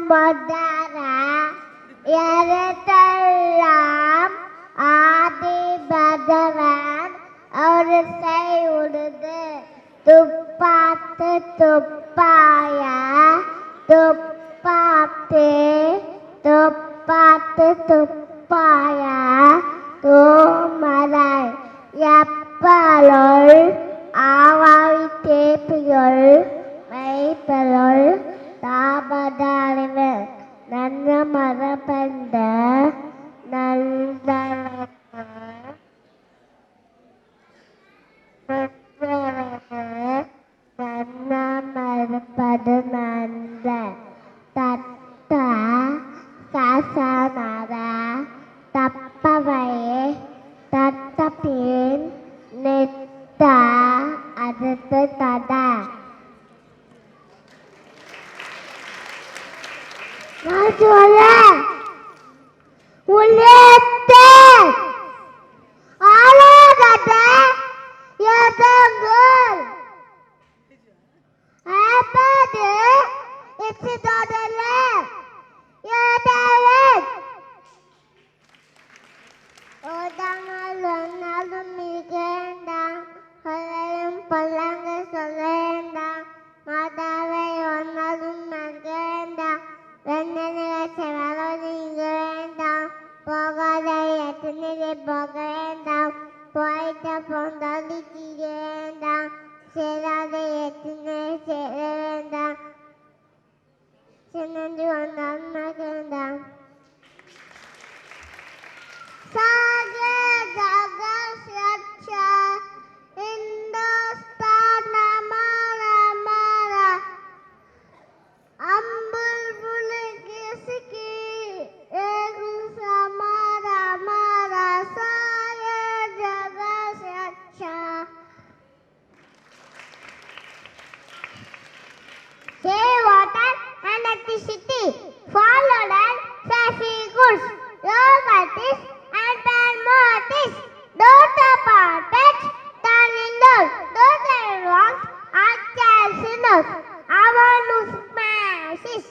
Modara Yaratalam Adi Badaran Aurasai Urudu Tupate Tupaya Tupate Tupate Tupaya Tumarai Yapalol Awawi Tepilol Maipalol Tabadarivel Nana Marapanda Nandana Nana Marapadananda Tata Sasanara Tappavaye Tattapin Netta Adata Tada Ulette Alagata Yatangul Apade It's a dollar Yatalet Odangalu Migenda Halayam Palanga Solenda Madave Onalu Magenda Venenera Sevalo Ningenda Bogada Yatinere Bogenda Poeta Fondali Tigenda Sera de Yatine Serenda Senandu Onal Magenda Saga Jaga Syacha Indostan Namara Mara Ambul Bulekisiki Egu Samara Mara Saya Jaga Syacha Save water and electricity followed and traffic goods yogurts and palmotis don't apartments turn indoors don't wrongs are casinos our news smashes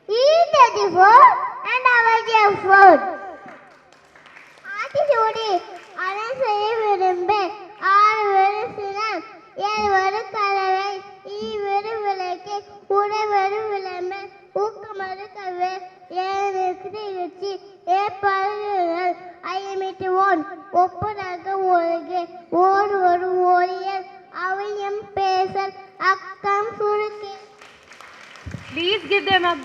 eat the food and avoid your food ஆட்டிசூடி அரண் செய்ய விரும்பு ஆறு வெறு சினம் ஏழு வெறு கலவை ஈவெறு விளக்கு உடவெறு விளம்பு ஊக்கமறு கல்வி ஏழு நிகழ்ச்சி ஏற்படுகள் ஐயமிட்டு ஓன் ஒப்புதாக ஒழுகு ஓர் ஒரு ஓரியல் அவையம் பேசல் அக்கம் சுருக்கி Please give them up.